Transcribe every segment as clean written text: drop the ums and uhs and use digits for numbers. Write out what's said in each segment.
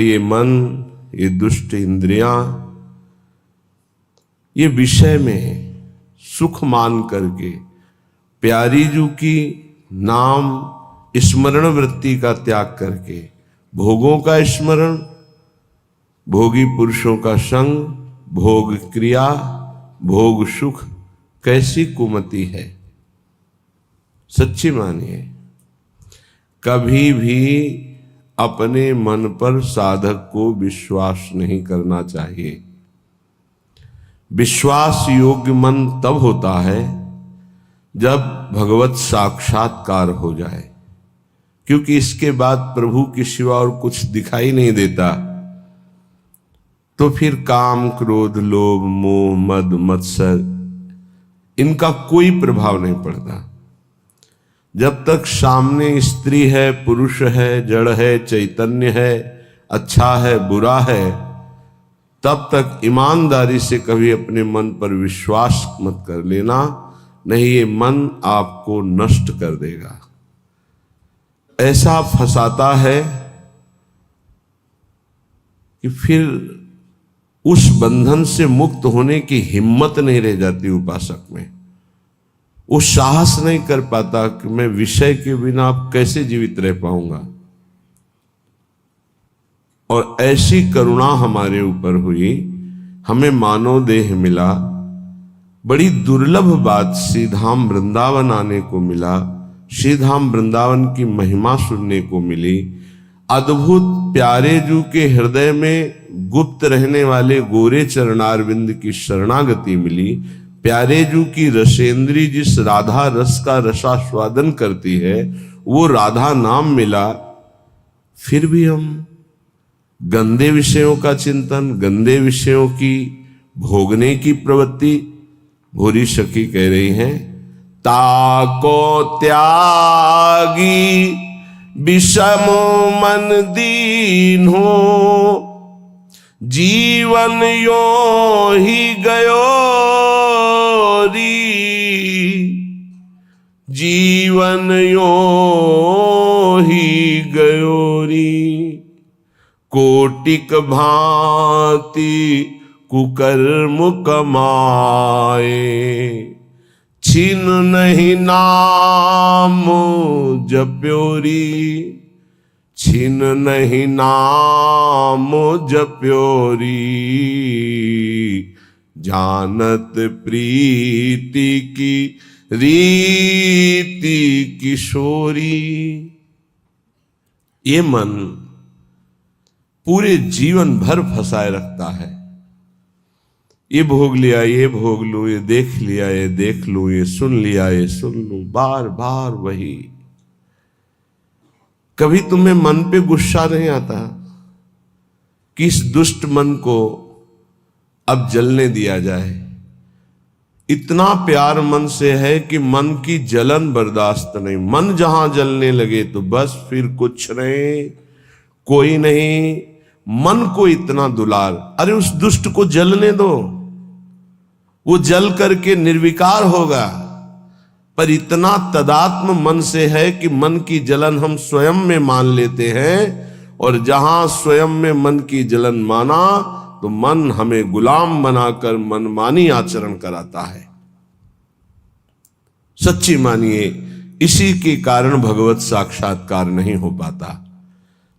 ये मन, ये दुष्ट इंद्रियां, ये विषय में सुख मान करके प्यारी जू की नाम स्मरण वृत्ति का त्याग करके भोगों का स्मरण, भोगी पुरुषों का संग, भोग क्रिया, भोग सुख कैसी कुमति है। सच्ची मानिए, कभी भी अपने मन पर साधक को विश्वास नहीं करना चाहिए। विश्वास योग्य मन तब होता है जब भगवत साक्षात्कार हो जाए, क्योंकि इसके बाद प्रभु के सिवा और कुछ दिखाई नहीं देता। तो फिर काम, क्रोध, लोभ, मोह, मद, मत्सर इनका कोई प्रभाव नहीं पड़ता। जब तक सामने स्त्री है, पुरुष है, जड़ है, चैतन्य है, अच्छा है, बुरा है, तब तक ईमानदारी से कभी अपने मन पर विश्वास मत कर लेना, नहीं ये मन आपको नष्ट कर देगा। ऐसा फंसाता है कि फिर उस बंधन से मुक्त होने की हिम्मत नहीं रह जाती उपासक में। वो साहस नहीं कर पाता कि मैं विषय के बिना अब कैसे जीवित रह पाऊंगा। और ऐसी करुणा हमारे ऊपर हुई, हमें मानव देह मिला, बड़ी दुर्लभ बात, श्रीधाम वृंदावन आने को मिला, श्रीधाम वृंदावन की महिमा सुनने को मिली, अद्भुत प्यारे जू के हृदय में गुप्त रहने वाले गोरे चरणारविंद की शरणागति मिली, प्यारे जू की रसेंद्री जिस राधा रस का रसास्वादन करती है वो राधा नाम मिला। फिर भी हम गंदे विषयों का चिंतन, गंदे विषयों की भोगने की प्रवृत्ति, भूरी सखी कह रही हैं, ताको त्यागी विषम मन दीन हो, जीवन यो ही गयो री, जीवन यो ही गयो री। कोटिक भांति कुकर्म कमाए, छीन नहीं नाम जप्योरी, छीन नहीं नाम जप्योरी। जानत प्रीति की रीति किशोरी। ये मन पूरे जीवन भर फंसाए रखता है। ये भोग लिया, ये भोग लूं, ये देख लिया, ये देख लूं, ये सुन लिया, ये सुन लूं, बार बार वही। कभी तुम्हें मन पे गुस्सा नहीं आता कि इस दुष्ट मन को अब जलने दिया जाए? इतना प्यार मन से है कि मन की जलन बर्दाश्त नहीं। मन जहां जलने लगे तो बस फिर कुछ नहीं, कोई नहीं। मन को इतना दुलार, अरे उस दुष्ट को जलने दो, वो जल करके निर्विकार होगा। पर इतना तदात्म मन से है कि मन की जलन हम स्वयं में मान लेते हैं, और जहां स्वयं में मन की जलन माना तो मन हमें गुलाम बनाकर मनमानी आचरण कराता है। सच्ची मानिए, इसी के कारण भगवत साक्षात्कार नहीं हो पाता।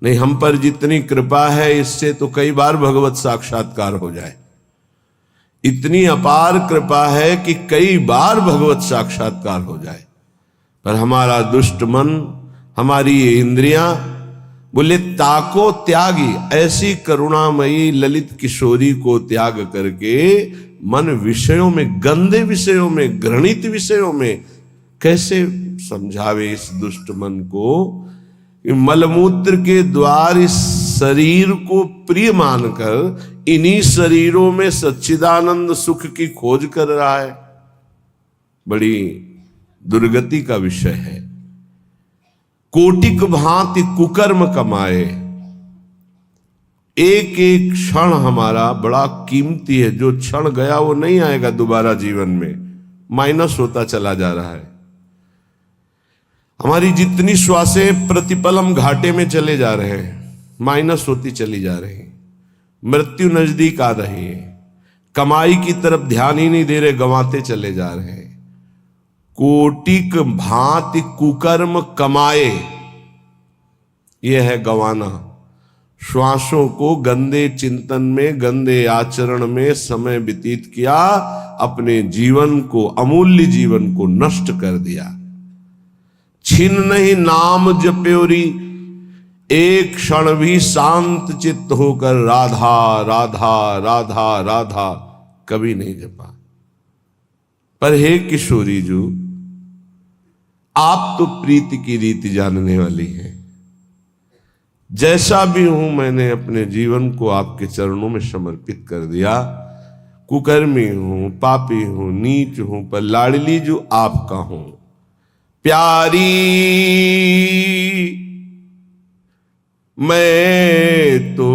नहीं, हम पर जितनी कृपा है इससे तो कई बार भगवत साक्षात्कार हो जाए। इतनी अपार कृपा है कि कई बार भगवत साक्षात्कार हो जाए, पर हमारा दुष्ट मन, हमारी ये इंद्रियां बोले ताको त्यागी। ऐसी करुणामयी ललित किशोरी को त्याग करके मन विषयों में, गंदे विषयों में, घृणित विषयों में कैसे समझावे इस दुष्ट मन को? मलमूत्र के द्वार इस शरीर को प्रिय मानकर इन्हीं शरीरों में सच्चिदानंद सुख की खोज कर रहा है। बड़ी दुर्गति का विषय है। कोटिक भांति कुकर्म कमाए। एक एक क्षण हमारा बड़ा कीमती है। जो क्षण गया वो नहीं आएगा दोबारा जीवन में, माइनस होता चला जा रहा है। हमारी जितनी श्वासें प्रतिपल हम घाटे में चले जा रहे हैं। माइनस होती चली जा रही है, मृत्यु नजदीक आ रही है, कमाई की तरफ ध्यान ही नहीं दे रहे, गंवाते चले जा रहे हैं। कोटिक भांति कुकर्म कमाए, यह है गंवाना। श्वासों को गंदे चिंतन में, गंदे आचरण में समय व्यतीत किया, अपने जीवन को, अमूल्य जीवन को नष्ट कर दिया। छिन नहीं नाम जप्योरी, एक क्षण भी शांत चित्त होकर राधा राधा राधा राधा कभी नहीं जपा। पर हे किशोरी जी, आप तो प्रीति की रीति जानने वाली हैं। जैसा भी हूं, मैंने अपने जीवन को आपके चरणों में समर्पित कर दिया। कुकर्मी हूं, पापी हूं, नीच हूं, पर लाडली जो आपका हूं। प्यारी मैं तो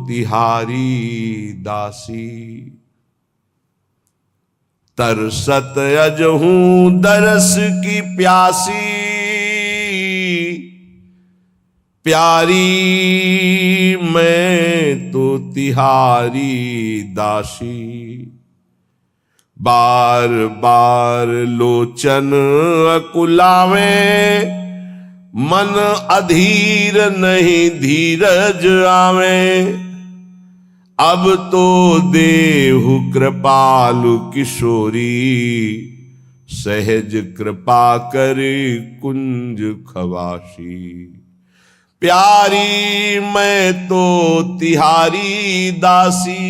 तिहारी दासी, तरसत अज हूं दरस की प्यासी। प्यारी मैं तो तिहारी दासी, बार बार लोचन अकुलावे, मन अधीर नहीं धीरज आवे। अब तो देहु कृपालु किशोरी, सहज कृपा कर कुंज खवासी। प्यारी मैं तो तिहारी दासी,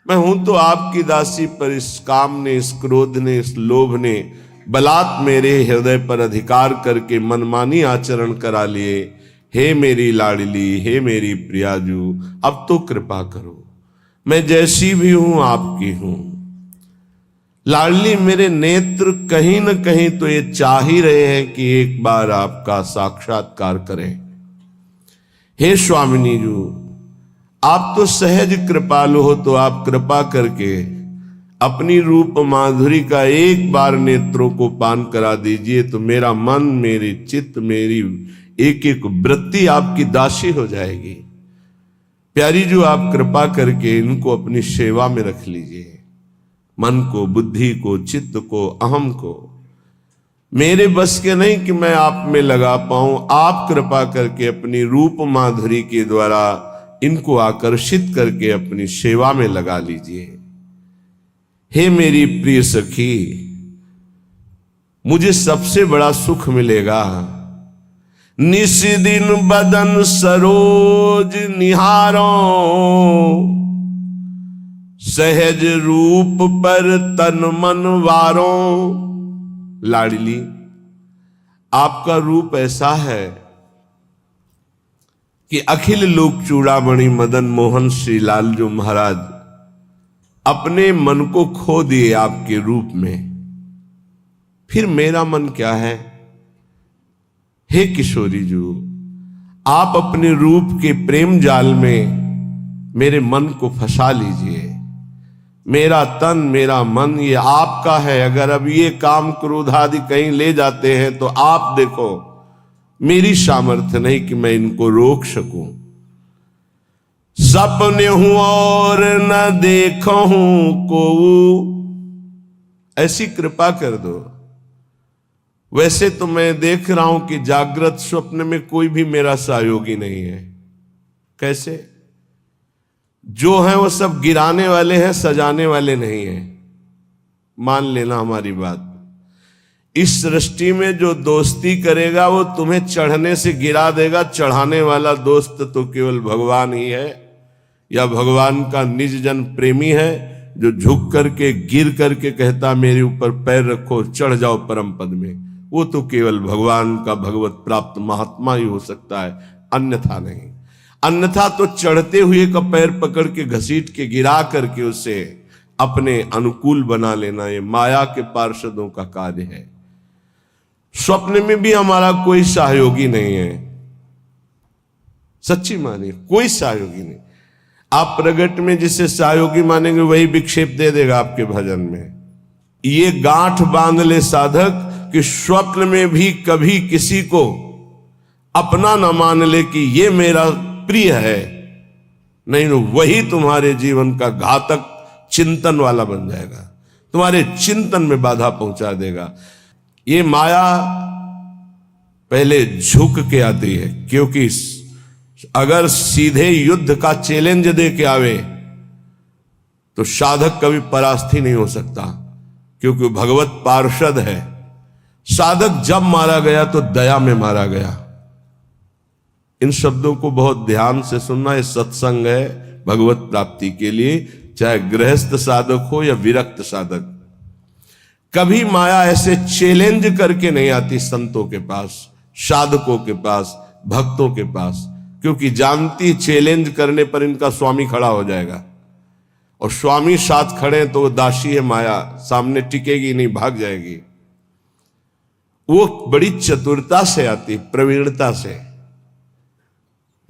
मैं हूं तो आपकी दासी, पर इस काम ने, इस क्रोध ने, इस लोभ ने बलात् मेरे हृदय पर अधिकार करके मनमानी आचरण करा लिए। हे मेरी लाडली, हे मेरी प्रियाजू, अब तो कृपा करो, मैं जैसी भी हूं आपकी हूं। लाडली, मेरे नेत्र कहीं न कहीं तो ये चाह ही रहे हैं कि एक बार आपका साक्षात्कार करें। हे स्वामिनी जी, आप तो सहज कृपालु हो, तो आप कृपा करके अपनी रूप माधुरी का एक बार नेत्रों को पान करा दीजिए, तो मेरा मन, मेरी चित्त, मेरी एक एक वृत्ति आपकी दासी हो जाएगी। प्यारी जो, आप कृपा करके इनको अपनी सेवा में रख लीजिए। मन को, बुद्धि को, चित्त को, अहम को। मेरे बस के नहीं कि मैं आप में लगा पाऊं, आप कृपा करके अपनी रूप माधुरी के द्वारा इनको आकर्षित करके अपनी सेवा में लगा लीजिए। हे मेरी प्रिय सखी, मुझे सबसे बड़ा सुख मिलेगा निस दिन बदन सरोज निहारो, सहज रूप पर तन मन वारो। लाडली, आपका रूप ऐसा है कि अखिल लोक चूड़ामणि मदन मोहन श्री लालजू महाराज अपने मन को खो दिए आपके रूप में। फिर मेरा मन क्या है? हे किशोरी जी, आप अपने रूप के प्रेम जाल में मेरे मन को फंसा लीजिए। मेरा तन, मेरा मन ये आपका है। अगर अब ये काम क्रोध आदि कहीं ले जाते हैं तो आप देखो, मेरी सामर्थ्य नहीं कि मैं इनको रोक सकूं। सपने हूं और न देखो हूं को, ऐसी कृपा कर दो। वैसे तो मैं देख रहा हूं कि जागृत स्वप्न में कोई भी मेरा सहयोगी नहीं है। कैसे? जो है वो सब गिराने वाले हैं, सजाने वाले नहीं हैं। मान लेना हमारी बात। इस सृष्टि में जो दोस्ती करेगा वो तुम्हें चढ़ने से गिरा देगा। चढ़ाने वाला दोस्त तो केवल भगवान ही है, या भगवान का निज जन प्रेमी है, जो झुक करके गिर करके कहता मेरे ऊपर पैर रखो, चढ़ जाओ परम पद में। वो तो केवल भगवान का भगवत प्राप्त महात्मा ही हो सकता है, अन्यथा नहीं। अन्यथा तो चढ़ते हुए का पैर पकड़ के घसीट के गिरा करके उसे अपने अनुकूल बना लेना, ये माया के पार्षदों का कार्य है। स्वप्न में भी हमारा कोई सहयोगी नहीं है, सच्ची मानिए, कोई सहयोगी नहीं। आप प्रगट में जिसे सहयोगी मानेंगे वही विक्षेप दे देगा आपके भजन में। ये गांठ बांध ले साधक कि स्वप्न में भी कभी किसी को अपना न मान ले कि ये मेरा प्रिय है, नहीं तो वही तुम्हारे जीवन का घातक चिंतन वाला बन जाएगा, तुम्हारे चिंतन में बाधा पहुंचा देगा। ये माया पहले झुक के आती है, क्योंकि अगर सीधे युद्ध का चैलेंज दे के आवे तो साधक कभी परास्ती नहीं हो सकता, क्योंकि भगवत पार्षद है। साधक जब मारा गया तो दया में मारा गया। इन शब्दों को बहुत ध्यान से सुनना। ये सत्संग है भगवत प्राप्ति के लिए, चाहे गृहस्थ साधक हो या विरक्त साधक। कभी माया ऐसे चैलेंज करके नहीं आती संतों के पास, साधकों के पास, भक्तों के पास, क्योंकि जानती चैलेंज करने पर इनका स्वामी खड़ा हो जाएगा, और स्वामी साथ खड़े तो वो दासी है माया, सामने टिकेगी नहीं, भाग जाएगी। वो बड़ी चतुरता से आती, प्रवीणता से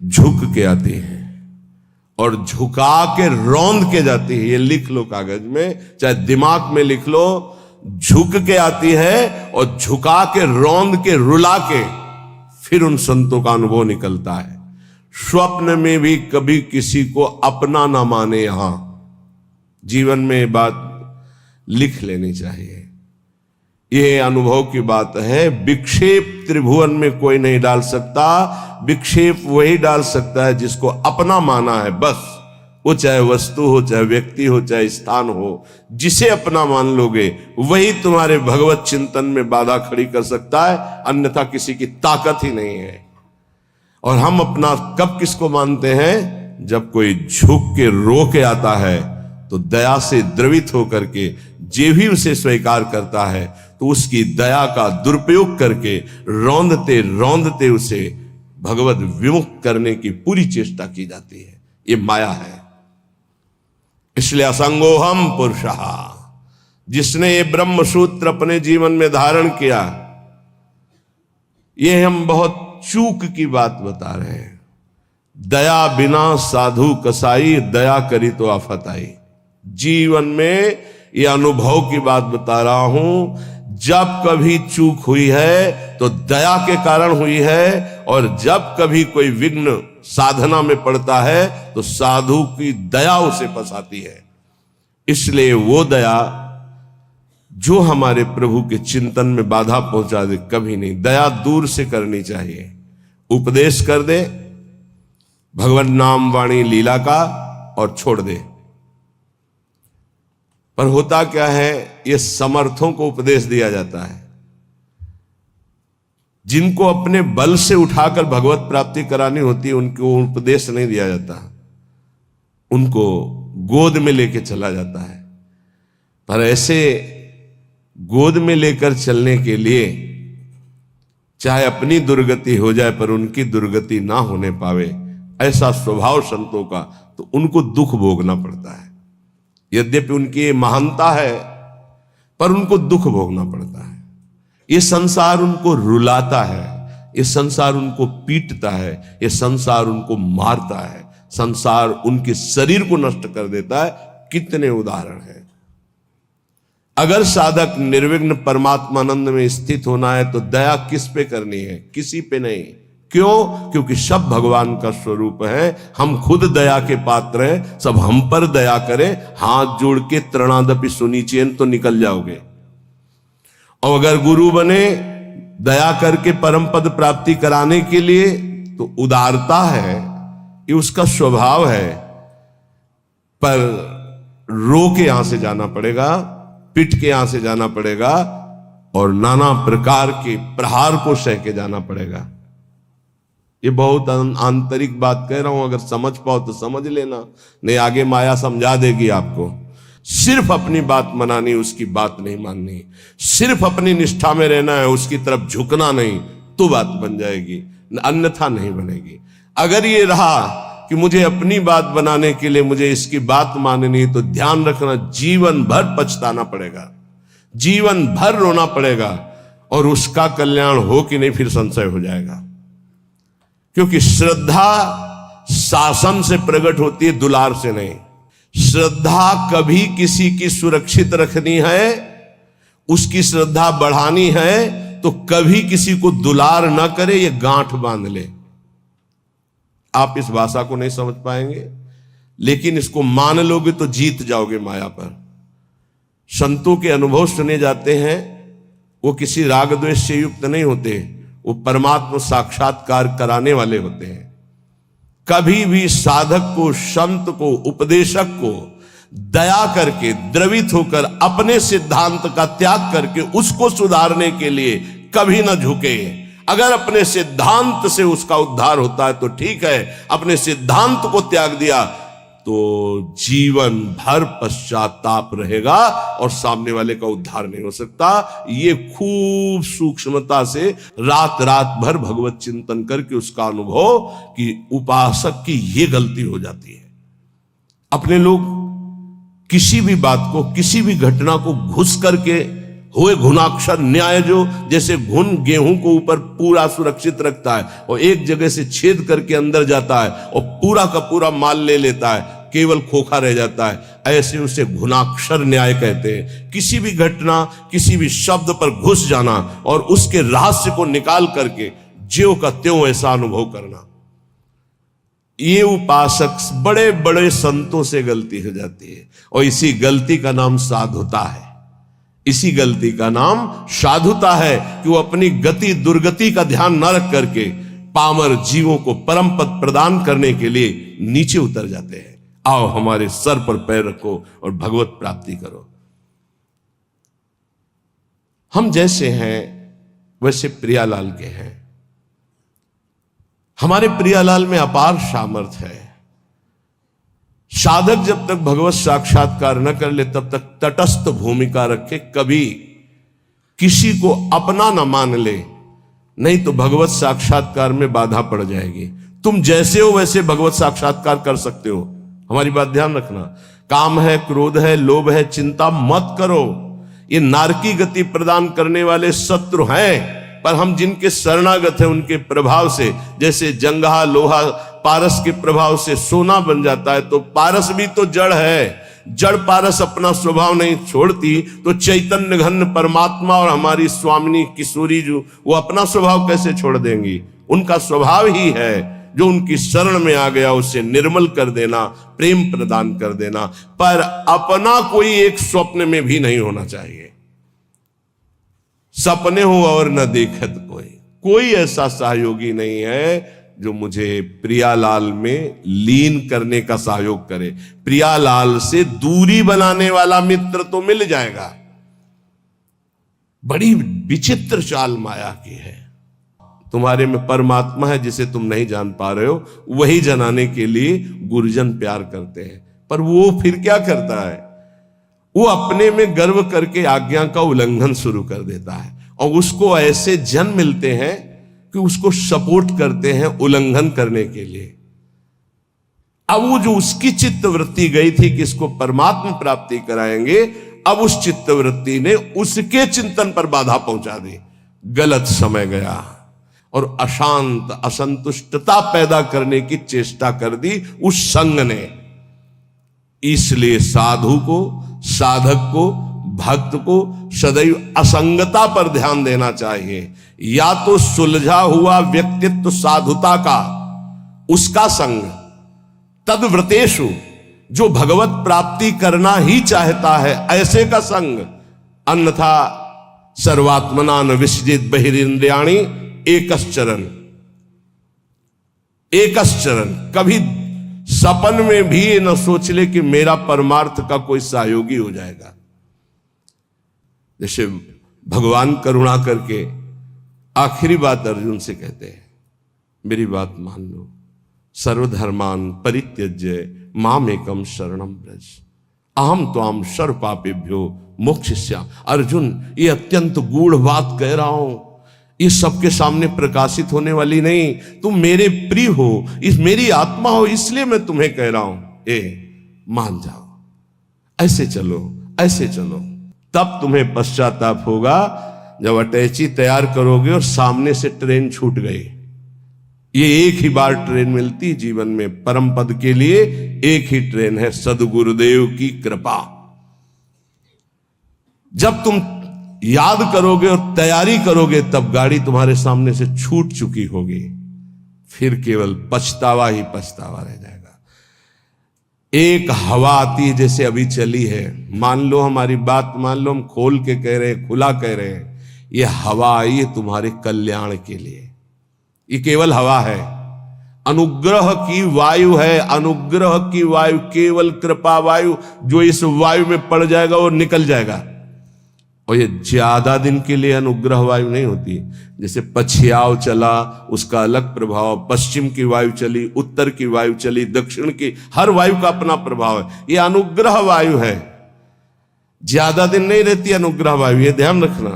झुक के आती है और झुका के रौंद के जाती है। ये लिख लो कागज में, चाहे दिमाग में लिख लो। झुक के आती है और झुका के रौंद के रुला के फिर उन संतों का अनुभव निकलता है। स्वप्न में भी कभी किसी को अपना ना माने। यहां जीवन में ये बात लिख लेनी चाहिए। ये अनुभव की बात है। विक्षेप त्रिभुवन में कोई नहीं डाल सकता। विक्षेप वही डाल सकता है जिसको अपना माना है, बस। वो चाहे वस्तु हो, चाहे व्यक्ति हो, चाहे स्थान हो, जिसे अपना मान लोगे वही तुम्हारे भगवत चिंतन में बाधा खड़ी कर सकता है, अन्यथा किसी की ताकत ही नहीं है। और हम अपना कब किसको मानते हैं? जब कोई झुक के रो के आता है तो दया से द्रवित होकर के जे भी उसे स्वीकार करता है तो उसकी दया का दुरुपयोग करके रौंदते रौंदते उसे भगवत विमुख करने की पूरी चेष्टा की जाती है। ये माया है। इसलिए असंगोहम पुरुषः, जिसने ये ब्रह्म सूत्र अपने जीवन में धारण किया, ये हम बहुत चूक की बात बता रहे हैं। दया बिना साधु कसाई, दया करी तो आफत आई। जीवन में ये अनुभव की बात बता रहा हूं। जब कभी चूक हुई है तो दया के कारण हुई है, और जब कभी कोई विघ्न साधना में पड़ता है तो साधु की दया उसे फंसाती है। इसलिए वो दया जो हमारे प्रभु के चिंतन में बाधा पहुंचा दे, कभी नहीं। दया दूर से करनी चाहिए। उपदेश कर दे भगवान नाम वाणी लीला का और छोड़ दे। पर होता क्या है, ये समर्थों को उपदेश दिया जाता है। जिनको अपने बल से उठाकर भगवत प्राप्ति करानी होती है उनको उपदेश नहीं दिया जाता, उनको गोद में लेके चला जाता है। पर ऐसे गोद में लेकर चलने के लिए चाहे अपनी दुर्गति हो जाए पर उनकी दुर्गति ना होने पावे, ऐसा स्वभाव संतों का, तो उनको दुख भोगना पड़ता है। यद्यपि उनकी महानता है पर उनको दुख भोगना पड़ता है। ये संसार उनको रुलाता है, ये संसार उनको पीटता है, ये संसार उनको मारता है, संसार उनके शरीर को नष्ट कर देता है। कितने उदाहरण हैं। अगर साधक निर्विघ्न परमात्मानंद में स्थित होना है तो दया किस पे करनी है? किसी पे नहीं। क्यों? क्योंकि सब भगवान का स्वरूप है। हम खुद दया के पात्र हैं। सब हम पर दया करें, हाथ जोड़ के तृणादपि सुनिचेन तो निकल जाओगे। और अगर गुरु बने दया करके परम पद प्राप्ति कराने के लिए, तो उदारता है, ये उसका स्वभाव है। पर रो के यहां से जाना पड़ेगा, पिट के यहां से जाना पड़ेगा, और नाना प्रकार के प्रहार को सह के जाना पड़ेगा। ये बहुत आंतरिक बात कह रहा हूं, अगर समझ पाओ तो समझ लेना, नहीं आगे माया समझा देगी आपको। सिर्फ अपनी बात मनानी, उसकी बात नहीं माननी। सिर्फ अपनी निष्ठा में रहना है, उसकी तरफ झुकना नहीं, तो बात बन जाएगी, अन्यथा नहीं बनेगी। अगर ये रहा कि मुझे अपनी बात बनाने के लिए मुझे इसकी बात माननी, तो ध्यान रखना जीवन भर पछताना पड़ेगा, जीवन भर रोना पड़ेगा, और उसका कल्याण हो कि नहीं फिर संशय हो जाएगा। क्योंकि श्रद्धा शासन से प्रकट होती है, दुलार से नहीं। श्रद्धा कभी किसी की सुरक्षित रखनी है, उसकी श्रद्धा बढ़ानी है, तो कभी किसी को दुलार ना करे, ये गांठ बांध ले। आप इस भाषा को नहीं समझ पाएंगे, लेकिन इसको मान लोगे तो जीत जाओगे माया पर। संतों के अनुभव सुने जाते हैं, वो किसी राग द्वेष से युक्त नहीं होते, वो परमात्मा साक्षात्कार कराने वाले होते हैं। कभी भी साधक को, संत को, उपदेशक को दया करके, द्रवित होकर, अपने सिद्धांत का त्याग करके उसको सुधारने के लिए कभी ना झुके। अगर अपने सिद्धांत से उसका उद्धार होता है तो ठीक है, अपने सिद्धांत को त्याग दिया तो जीवन भर पश्चाताप रहेगा और सामने वाले का उद्धार नहीं हो सकता। ये खूब सूक्ष्मता से रात रात भर भगवत चिंतन करके उसका अनुभव कि उपासक की ये गलती हो जाती है। अपने लोग किसी भी बात को, किसी भी घटना को घुस करके हुए घुनाक्षर न्याय, जो जैसे घुन गेहूं को ऊपर पूरा सुरक्षित रखता है और एक जगह से छेद करके अंदर जाता है और पूरा का पूरा माल ले लेता है, केवल खोखा रह जाता है, ऐसे उसे घुनाक्षर न्याय कहते हैं। किसी भी घटना, किसी भी शब्द पर घुस जाना और उसके रहस्य को निकाल करके ज्यों का त्यों ऐसा अनुभव करना, ये उपासक बड़े बड़े संतों से गलती हो जाती है। और इसी गलती का नाम साधुता है। इसी गलती का नाम साधुता है कि वो अपनी गति दुर्गति का ध्यान न रख करके पामर जीवों को परम पद प्रदान करने के लिए नीचे उतर जाते हैं। आओ हमारे सर पर पैर रखो और भगवत प्राप्ति करो। हम जैसे हैं वैसे प्रियालाल के हैं। हमारे प्रियालाल में अपार सामर्थ्य है। साधक जब तक भगवत साक्षात्कार न कर ले तब तक तटस्थ भूमिका रखे, कभी किसी को अपना न मान ले, नहीं तो भगवत साक्षात्कार में बाधा पड़ जाएगी। तुम जैसे हो वैसे भगवत साक्षात्कार कर सकते हो। हमारी बात ध्यान रखना। काम है, क्रोध है, लोभ है, चिंता मत करो। ये नारकी गति प्रदान करने वाले शत्रु हैं, पर हम जिनके शरणागत हैं उनके प्रभाव से, जैसे जंगहा लोहा पारस के प्रभाव से सोना बन जाता है, तो पारस भी तो जड़ है। जड़ पारस अपना स्वभाव नहीं छोड़ती तो चैतन्य घन परमात्मा और हमारी स्वामिनी किशोरी जो, वो अपना स्वभाव कैसे छोड़ देंगी? उनका स्वभाव ही है, जो उनकी शरण में आ गया उसे निर्मल कर देना, प्रेम प्रदान कर देना। पर अपना कोई एक स्वप्न में भी नहीं होना चाहिए। सपने हो और न देखत कोई ऐसा सहयोगी नहीं है जो मुझे प्रियालाल में लीन करने का सहयोग करे। प्रियालाल से दूरी बनाने वाला मित्र तो मिल जाएगा। बड़ी विचित्र चाल माया की है। तुम्हारे में परमात्मा है जिसे तुम नहीं जान पा रहे हो, वही जनाने के लिए गुरुजन प्यार करते हैं। पर वो फिर क्या करता है? वो अपने में गर्व करके आज्ञा का उल्लंघन शुरू कर देता है और उसको ऐसे जन मिलते हैं कि उसको सपोर्ट करते हैं उल्लंघन करने के लिए। अब वो जो उसकी चित्तवृत्ति गई थी कि इसको परमात्मा प्राप्ति कराएंगे, अब उस चित्तवृत्ति ने उसके चिंतन पर बाधा पहुंचा दी। गलत समय गया और अशांत असंतुष्टता पैदा करने की चेष्टा कर दी उस संग ने। इसलिए साधु को, साधक को, भक्त को सदैव असंगता पर ध्यान देना चाहिए। या तो सुलझा हुआ व्यक्तित्व साधुता का, उसका संग, तद्व्रतेषु, जो भगवत प्राप्ति करना ही चाहता है ऐसे का संग, अन्यथा सर्वात्मना न विसजित बहिरिंद्रियाणि एकश्चरण। एकश्चरण, कभी सपन में भी ये न सोच ले कि मेरा परमार्थ का कोई सहयोगी हो जाएगा। जैसे भगवान करुणा करके आखिरी बात अर्जुन से कहते हैं, मेरी बात मान लो, सर्वधर्मान परित्यज्य मामेकम शरणम व्रज अहम त्वाम सर्व पापेभ्यो मोक्षयिष्यामि। अर्जुन, ये अत्यंत गूढ़ बात कह रहा हूं, ये सबके सामने प्रकाशित होने वाली नहीं। तुम मेरे प्रिय हो, इस मेरी आत्मा हो, इसलिए मैं तुम्हें कह रहा हूं, मान जाओ, ऐसे चलो, ऐसे चलो। तब तुम्हें पश्चाताप होगा जब अटैची तैयार करोगे और सामने से ट्रेन छूट गई। ये एक ही बार ट्रेन मिलती जीवन में, परम पद के लिए एक ही ट्रेन है, सद्गुरुदेव की कृपा। जब तुम याद करोगे और तैयारी करोगे तब गाड़ी तुम्हारे सामने से छूट चुकी होगी, फिर केवल पछतावा ही पछतावा रह जाएगा। एक हवा आती है जैसे अभी चली है, मान लो हमारी बात मान लो, हम खोल के कह रहे हैं, खुला कह रहे हैं, ये हवा आई है तुम्हारे कल्याण के लिए। ये केवल हवा है, अनुग्रह की वायु है, अनुग्रह की वायु, केवल कृपा वायु। जो इस वायु में पड़ जाएगा वो निकल जाएगा। और ये ज्यादा दिन के लिए अनुग्रह वायु नहीं होती। जैसे पछियाव चला उसका अलग प्रभाव, पश्चिम की वायु चली, उत्तर की वायु चली, दक्षिण की, हर वायु का अपना प्रभाव है। ये अनुग्रह वायु है, ज्यादा दिन नहीं रहती अनुग्रह वायु, ये ध्यान रखना।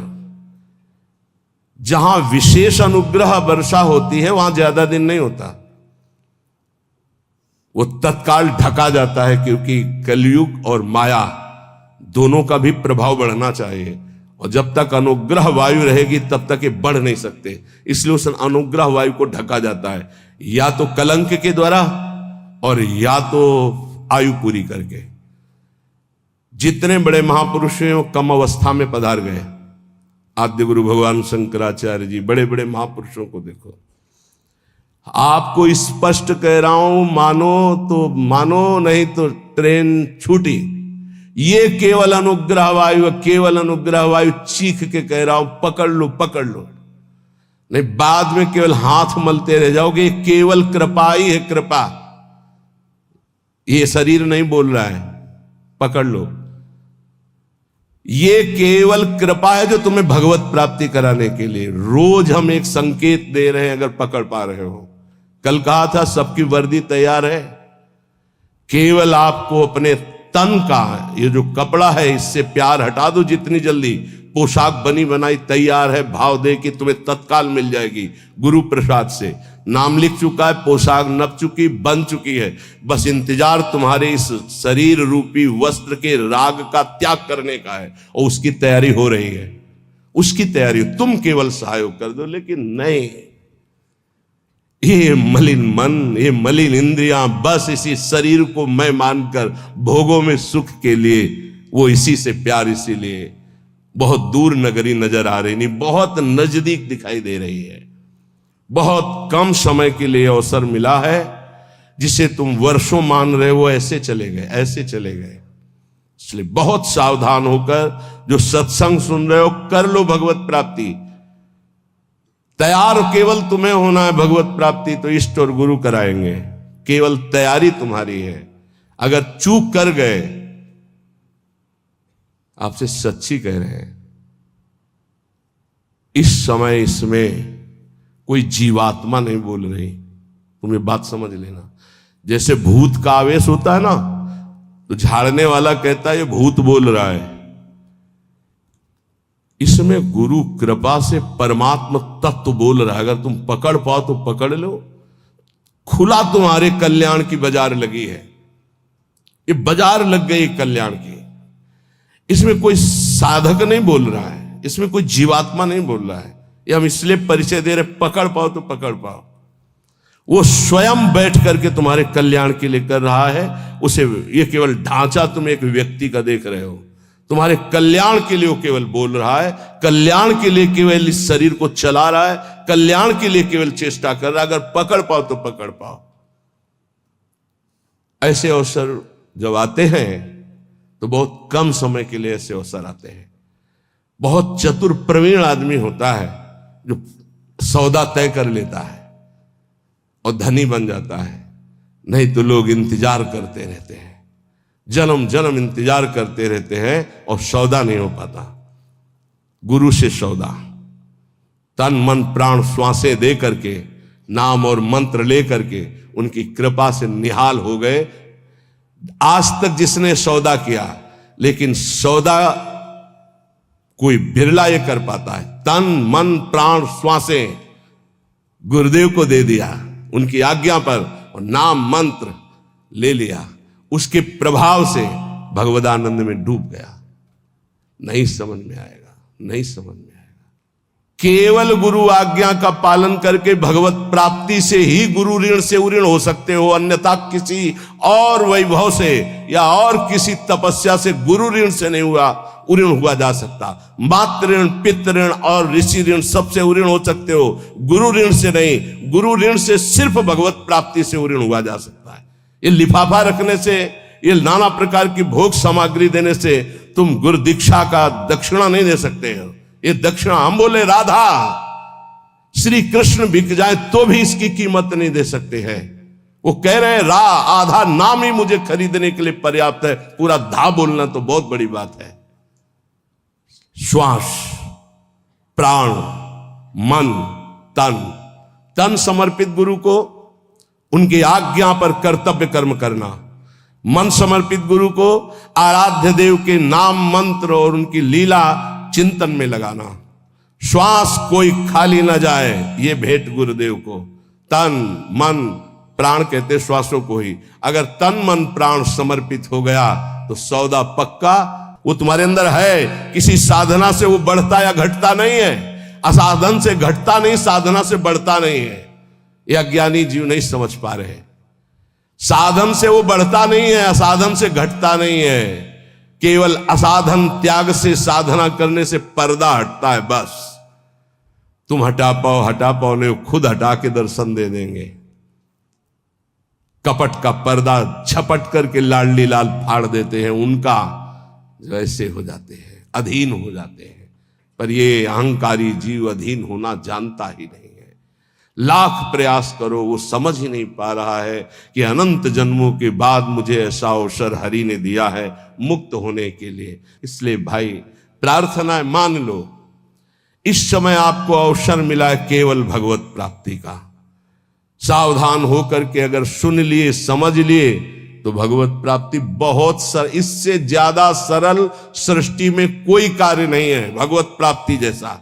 जहां विशेष अनुग्रह वर्षा होती है वहां ज्यादा दिन नहीं होता, वो तत्काल ढका जाता है, क्योंकि कलयुग और माया दोनों का भी प्रभाव बढ़ना चाहिए। और जब तक अनुग्रह वायु रहेगी तब तक ये बढ़ नहीं सकते, इसलिए उस अनुग्रह वायु को ढका जाता है, या तो कलंक के द्वारा और या तो आयु पूरी करके। जितने बड़े महापुरुष हैं वो कम अवस्था में पधार गए। आद्य गुरु भगवान शंकराचार्य जी, बड़े बड़े महापुरुषों को देखो। आपको स्पष्ट कह रहा हूं, मानो तो मानो, नहीं तो ट्रेन छूटी। ये केवल अनुग्रह वायु, केवल अनुग्रह वायु, चीख के कह रहा हूं, पकड़ लो पकड़ लो, नहीं बाद में केवल हाथ मलते रह जाओगे। केवल कृपा ही है, कृपा। ये शरीर नहीं बोल रहा है, पकड़ लो। ये केवल कृपा है जो तुम्हें भगवत प्राप्ति कराने के लिए। रोज हम एक संकेत दे रहे हैं, अगर पकड़ पा रहे हो। कल कहा था सबकी वर्दी तैयार है, केवल आपको अपने तन का ये जो कपड़ा है इससे प्यार हटा दो जितनी जल्दी। पोशाक बनी बनाई तैयार है, भाव दे कि तुम्हें तत्काल मिल जाएगी गुरु प्रसाद से। नाम लिख चुका है, पोशाक नप चुकी, बन चुकी है, बस इंतजार तुम्हारे इस शरीर रूपी वस्त्र के राग का त्याग करने का है, और उसकी तैयारी हो रही है। उसकी तैयारी तुम केवल सहयोग कर दो। लेकिन नहीं, ये मलिन मन, ये मलिन इंद्रियां बस इसी शरीर को मैं मानकर भोगों में सुख के लिए, वो इसी से प्यार, इसीलिए बहुत दूर नगरी नजर आ रही नहीं, बहुत नजदीक दिखाई दे रही है। बहुत कम समय के लिए अवसर मिला है, जिसे तुम वर्षों मान रहे हो, ऐसे चले गए, ऐसे चले गए। इसलिए बहुत सावधान होकर जो सत्संग सुन रहे हो, कर लो भगवत प्राप्ति। तैयार केवल तुम्हें होना है भगवत प्राप्ति, तो इष्ट और गुरु कराएंगे। केवल तैयारी तुम्हारी है। अगर चूक कर गए, आपसे सच्ची कह रहे हैं, इस समय इसमें कोई जीवात्मा नहीं बोल रही। तुम ये बात समझ लेना। जैसे भूत का आवेश होता है ना, तो झाड़ने वाला कहता है ये भूत बोल रहा है। इसमें गुरु कृपा से परमात्मा तत्व बोल रहा है। अगर तुम पकड़ पाओ तो पकड़ लो। खुला तुम्हारे कल्याण की बाजार लगी है, ये बाजार लग गई कल्याण की। इसमें कोई साधक नहीं बोल रहा है, इसमें कोई जीवात्मा नहीं बोल रहा है। ये हम इसलिए परिचय दे रहे, पकड़ पाओ तो पकड़ पाओ। वो स्वयं बैठ करके तुम्हारे कल्याण के लिए कर रहा है। उसे ये केवल ढांचा तुम एक व्यक्ति का देख रहे हो, तुम्हारे कल्याण के लिए वो केवल बोल रहा है। कल्याण के लिए केवल इस शरीर को चला रहा है, कल्याण के लिए केवल चेष्टा कर रहा है। अगर पकड़ पाओ तो पकड़ पाओ। ऐसे अवसर जब आते हैं तो बहुत कम समय के लिए ऐसे अवसर आते हैं। बहुत चतुर प्रवीण आदमी होता है जो सौदा तय कर लेता है और धनी बन जाता है, नहीं तो लोग इंतजार करते रहते हैं, जन्म जन्म इंतजार करते रहते हैं और सौदा नहीं हो पाता। गुरु से सौदा, तन मन प्राण श्वासें दे करके, नाम और मंत्र ले करके उनकी कृपा से निहाल हो गए। आज तक जिसने सौदा किया, लेकिन सौदा कोई बिरला ये कर पाता है। तन मन प्राण श्वासें गुरुदेव को दे दिया उनकी आज्ञा पर, और नाम मंत्र ले लिया, उसके प्रभाव से भगवदानंद में डूब गया। नहीं समझ में आएगा, नहीं समझ में आएगा। केवल गुरु आज्ञा का पालन करके भगवत प्राप्ति से ही गुरु ऋण से उऋण हो सकते हो, अन्यथा किसी और वैभव से या और किसी तपस्या से गुरु ऋण से नहीं हुआ। उऋण हुआ जा सकता। मातृ ऋण, पितृ ऋण और ऋषि ऋण सबसे उऋण हो सकते हो, गुरु ऋण से नहीं। गुरु ऋण से सिर्फ भगवत प्राप्ति से उऋण हुआ जा सकता है। ये लिफाफा रखने से, ये नाना प्रकार की भोग सामग्री देने से तुम गुरु दीक्षा का दक्षिणा नहीं दे सकते हो। ये दक्षिणा, हम बोले राधा श्री कृष्ण बिक जाए तो भी इसकी कीमत नहीं दे सकते हैं। वो कह रहे हैं आधा नाम ही मुझे खरीदने के लिए पर्याप्त है, पूरा धा बोलना तो बहुत बड़ी बात है। श्वास, प्राण, मन, तन समर्पित गुरु को, उनकी आज्ञा पर कर्तव्य कर्म करना। मन समर्पित गुरु को आराध्य देव के नाम मंत्र और उनकी लीला चिंतन में लगाना। श्वास कोई खाली ना जाए, ये भेंट गुरुदेव को। तन मन प्राण कहते श्वासों को ही। अगर तन मन प्राण समर्पित हो गया तो सौदा पक्का। वो तुम्हारे अंदर है, किसी साधना से वो बढ़ता या घटता नहीं है। असाधन से घटता नहीं, साधना से बढ़ता नहीं है। ये अज्ञानी जीव नहीं समझ पा रहे। साधन से वो बढ़ता नहीं है, असाधन से घटता नहीं है। केवल असाधन त्याग से साधना करने से पर्दा हटता है बस। तुम हटा पाओ नहीं, खुद हटा के दर्शन दे देंगे। कपट का पर्दा झपट करके लाडली लाल फाड़ देते हैं, उनका वैसे हो जाते हैं, अधीन हो जाते हैं। पर ये अहंकारी जीव अधीन होना जानता ही नहीं है। लाख प्रयास करो, वो समझ ही नहीं पा रहा है कि अनंत जन्मों के बाद मुझे ऐसा अवसर हरि ने दिया है मुक्त होने के लिए। इसलिए भाई प्रार्थना है, मान लो इस समय आपको अवसर मिला है केवल भगवत प्राप्ति का। सावधान होकर के अगर सुन लिए, समझ लिए तो भगवत प्राप्ति बहुत इससे ज्यादा सरल सृष्टि में कोई कार्य नहीं है भगवत प्राप्ति जैसा।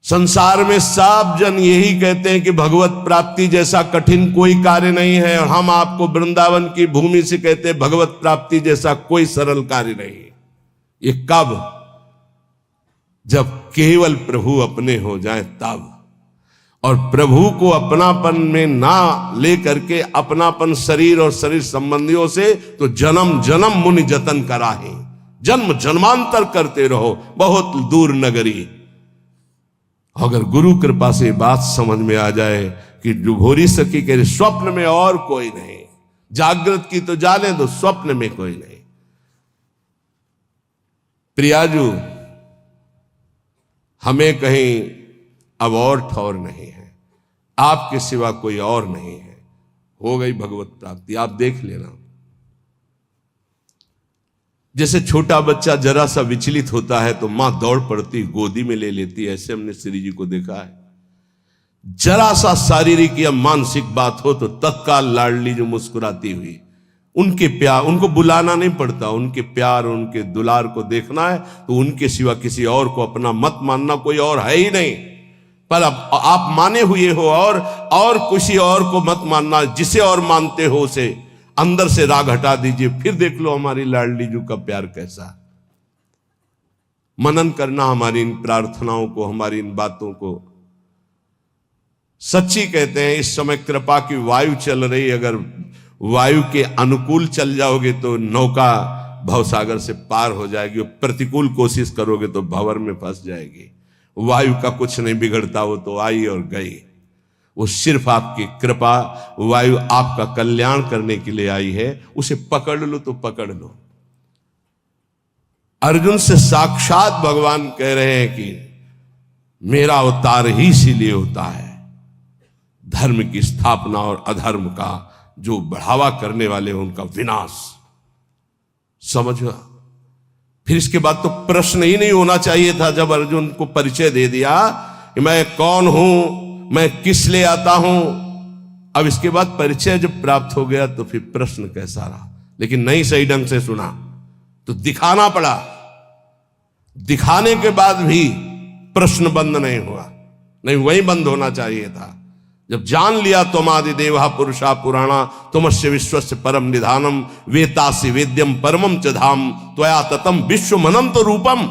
संसार में सब जन यही कहते हैं कि भगवत प्राप्ति जैसा कठिन कोई कार्य नहीं है, और हम आपको वृंदावन की भूमि से कहते हैं भगवत प्राप्ति जैसा कोई सरल कार्य नहीं है। ये कब? जब केवल प्रभु अपने हो जाए तब। और प्रभु को अपनापन में ना ले करके अपनापन शरीर और शरीर संबंधियों से, तो जन्म जन्म मुनि जतन कराहे, जन्म जन्मांतर करते रहो बहुत दूर नगरी। अगर गुरु कृपा से बात समझ में आ जाए कि घोरी सखी के स्वप्न में और कोई नहीं, जागृत की तो जाने दो, स्वप्न में कोई नहीं। प्रियाजू, हमें कहीं अब और ठौर नहीं है, आपके सिवा कोई और नहीं है। हो गई भगवत प्राप्ति, आप देख लेना। जैसे छोटा बच्चा जरा सा विचलित होता है तो मां दौड़ पड़ती, गोदी में ले लेती है, ऐसे हमने श्री जी को देखा है। जरा सा शारीरिक या मानसिक बात हो तो तत्काल लाडली जो मुस्कुराती हुई, उनके प्यार, उनको बुलाना नहीं पड़ता, उनके प्यार उनके दुलार को देखना है तो उनके सिवा किसी और को अपना मत मानना, कोई और है ही नहीं। पर अब आप माने हुए हो और किसी और को मत मानना, जिसे और मानते हो उसे अंदर से राग हटा दीजिए, फिर देख लो हमारी लाडली जू का प्यार कैसा। मनन करना हमारी इन प्रार्थनाओं को, हमारी इन बातों को। सच्ची कहते हैं इस समय कृपा की वायु चल रही, अगर वायु के अनुकूल चल जाओगे तो नौका भवसागर से पार हो जाएगी, प्रतिकूल कोशिश करोगे तो भंवर में फंस जाएगी। वायु का कुछ नहीं बिगड़ता, वो तो आई और गई। वो सिर्फ आपकी कृपा, वायु आपका कल्याण करने के लिए आई है, उसे पकड़ लो तो पकड़ लो। अर्जुन से साक्षात भगवान कह रहे हैं कि मेरा अवतार ही इसीलिए होता है, धर्म की स्थापना और अधर्म का जो बढ़ावा करने वाले हैं उनका विनाश। समझो। फिर इसके बाद तो प्रश्न ही नहीं होना चाहिए था जब अर्जुन को परिचय दे दिया कि मैं कौन हूं, मैं किस लिए आता हूं। अब इसके बाद परिचय जब प्राप्त हो गया तो फिर प्रश्न कैसा रहा, लेकिन नहीं सही ढंग से सुना तो दिखाना पड़ा। दिखाने के बाद भी प्रश्न बंद नहीं हुआ, नहीं वही बंद होना चाहिए था। जब जान लिया त्वमादि देवा पुरुषा पुराणा तुमस्य विश्वस्य परम निधानम वेतासि वेद्यम परमम च धाम त्वया ततम विश्वमनंत रूपम।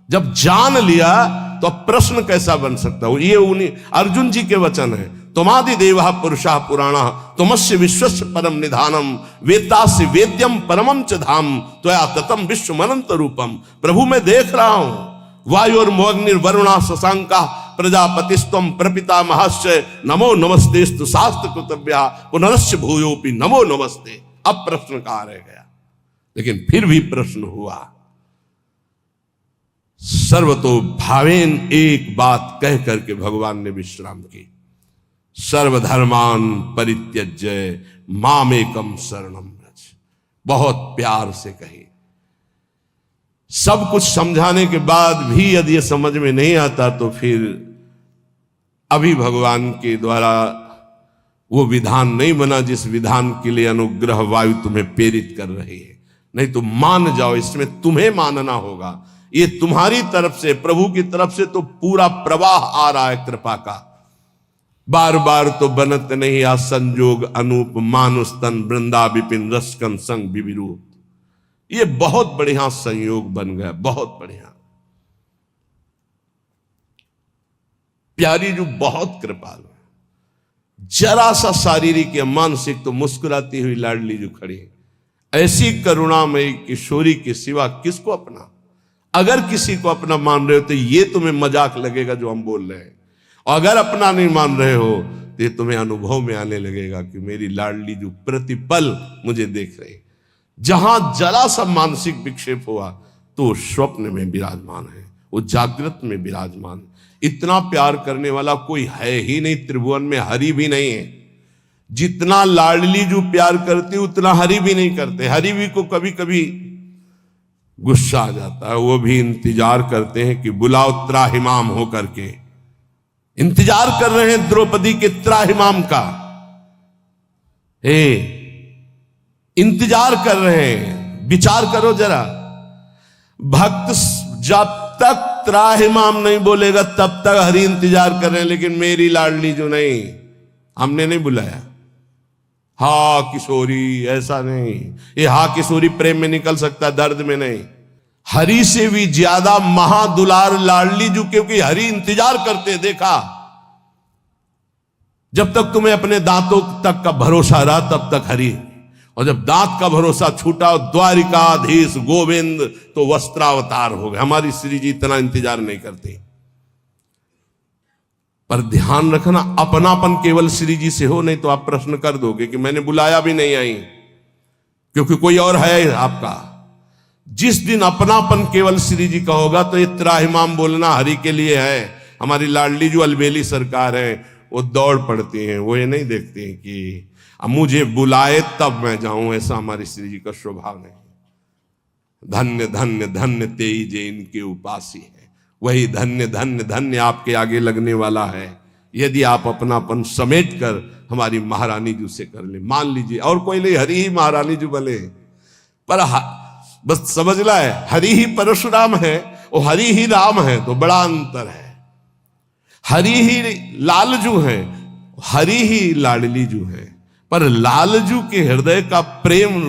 जब जान लिया तो अब प्रश्न कैसा बन सकता हो। ये उन्हीं अर्जुन जी के वचन है, तुमादि देवा पुरुषा पुराणा तुमस्य विश्वस्य परम निधानम वेदास्य वेद्यम परमम च धाम त्वया ततम विश्व अनंत रूपम। प्रभु मैं देख रहा हूं वायुर्मोग्निर्वरुणा शशांका प्रजापतिस्त्वं प्रपिता महस्य नमो नमस्तेस्तु शास्त्र कृतव्या पुनरस्य भूयोपि नमो नमस्ते। अब प्रश्न कहां रह गया, लेकिन फिर भी प्रश्न हुआ। सर्वतो भावेन एक बात कह करके भगवान ने विश्राम की, सर्वधर्मान परित्यज्य मामेकम शरणम व्रज। बहुत प्यार से कही। सब कुछ समझाने के बाद भी यदि ये समझ में नहीं आता तो फिर अभी भगवान के द्वारा वो विधान नहीं बना जिस विधान के लिए अनुग्रह वायु तुम्हें प्रेरित कर रही है। नहीं तो मान जाओ, इसमें तुम्हें मानना होगा। ये तुम्हारी तरफ से, प्रभु की तरफ से तो पूरा प्रवाह आ रहा है कृपा का। बार बार तो बनत नहीं आ संजोग अनूप मानुस्तन वृंदा विपिन रसकन संग विविरूप। ये बहुत बढ़िया संयोग बन गया, बहुत बढ़िया। प्यारी जो बहुत कृपालु है, जरा सा शारीरिक या मानसिक तो मुस्कुराती हुई लाडली जो खड़ी है। ऐसी करुणामयी किशोरी के सिवा किसको अपना? अगर किसी को अपना मान रहे हो तो ये तुम्हें मजाक लगेगा जो हम बोल रहे हैं, और अगर अपना नहीं मान रहे हो तो ये तुम्हें अनुभव में आने लगेगा कि मेरी लाडली जो प्रतिपल मुझे देख रही। जहां जरा सा मानसिक विक्षेप हुआ तो स्वप्न में विराजमान है, वो जागृत में विराजमान। इतना प्यार करने वाला कोई है ही नहीं त्रिभुवन में, हरि भी नहीं है। जितना लाडली जो प्यार करती उतना हरि भी नहीं करते। हरि भी को कभी कभी गुस्सा आ जाता है, वो भी इंतजार करते हैं कि बुलाओ त्राहिमाम होकर के। इंतजार कर रहे हैं द्रौपदी के त्राहिमाम का, इंतजार कर रहे हैं। विचार करो जरा, भक्त जब तक त्राहिमाम नहीं बोलेगा तब तक हरि इंतजार कर रहे हैं, लेकिन मेरी लाडली जो नहीं, हमने नहीं बुलाया। हा किशोरी, ऐसा नहीं। ये हा किशोरी प्रेम में निकल सकता, दर्द में नहीं। हरि से भी ज्यादा महादुलार लाडली जो, क्योंकि हरि इंतजार करते देखा। जब तक तुम्हें अपने दांतों तक का भरोसा रहा तब तक हरि, और जब दांत का भरोसा छूटा द्वारिकाधीश गोविंद तो वस्त्रावतार हो गए। हमारी श्री जी इतना इंतजार नहीं करती। पर ध्यान रखना, अपनापन केवल श्री जी से हो, नहीं तो आप प्रश्न कर दोगे कि मैंने बुलाया भी नहीं आई, क्योंकि कोई और है आपका। जिस दिन अपनापन केवल श्री जी का होगा तो ये त्राहिमाम बोलना हरि के लिए है। हमारी लाडली जो अलबेली सरकार है वो दौड़ पड़ती हैं, वो ये नहीं देखती हैं कि अब मुझे बुलाए तब मैं जाऊं, ऐसा हमारी श्री जी का स्वभाव नहीं। धन्य धन्य धन्य तेई जे इनके उपासी है, वही धन्य धन्य धन्य आपके आगे लगने वाला है, यदि आप अपनापन समेट कर हमारी महारानी जी से कर ले। मान लीजिए और कोई नहीं, हरि ही महारानी जी बने, पर बस समझ ला है हरि ही परशुराम है और हरि ही राम है, तो बड़ा अंतर है। हरि ही लालजू है, हरि ही लाडली जू है, पर लालजू के हृदय का प्रेम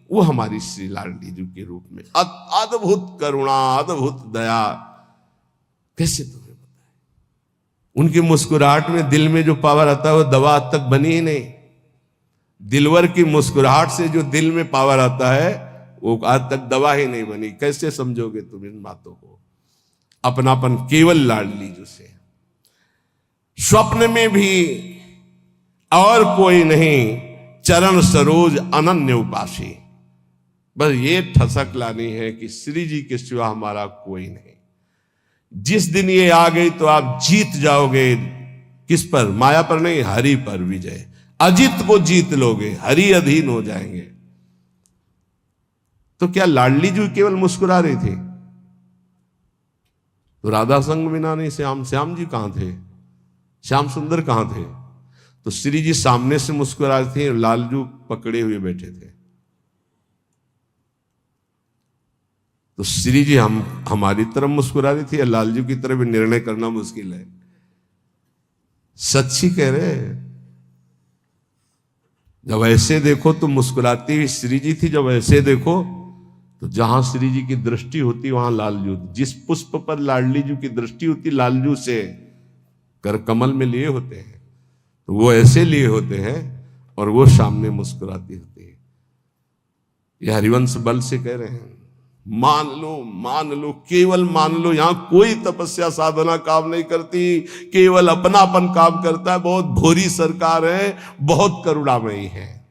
वो हमारी श्री लाडली जू के रूप में। अद्भुत करुणा, अद्भुत दया, कैसे तुम्हें बताए। उनकी मुस्कुराहट में दिल में जो पावर आता है वो दवा आज तक बनी ही नहीं। दिलवर की मुस्कुराहट से जो दिल में पावर आता है वो आज तक दवा ही नहीं बनी। कैसे समझोगे तुम इन बातों को? अपनापन केवल लाडली जू से। स्वप्न में भी और कोई नहीं, चरण सरोज अनन्य उपासी। बस ये ठसक लानी है कि श्री जी के सिवा हमारा कोई नहीं। जिस दिन ये आ गई तो आप जीत जाओगे। किस पर? माया पर नहीं, हरि पर विजय। अजित को जीत लोगे, हरि अधीन हो जाएंगे। तो क्या लाडली जी केवल मुस्कुरा रही थी? तो राधा संग बिना नहीं श्याम, श्याम जी कहां थे? श्याम सुंदर कहां थे? तो श्री जी सामने से मुस्कुरा रहे थे, लालजू पकड़े हुए बैठे थे। तो श्री जी हमारी तरफ मुस्कुरा रही थी या लालजू की तरफ? निर्णय करना मुश्किल है। सच्ची कह रहे। जब ऐसे देखो तो मुस्कुराती हुई श्री जी थी, जब ऐसे देखो तो जहां श्री जी की दृष्टि होती वहां लालजू। जिस पुष्प पर लाडली जू की दृष्टि होती लालजू से कर कमल में लिए होते हैं, तो वो ऐसे लिए होते हैं और वो सामने मुस्कुराती होती है। ये हरिवंश बल से कह रहे हैं, मान लो, केवल मान लो। यहां कोई तपस्या साधना काम नहीं करती, केवल अपनापन काम करता है। बहुत भोरी सरकार है, बहुत करुणामयी है।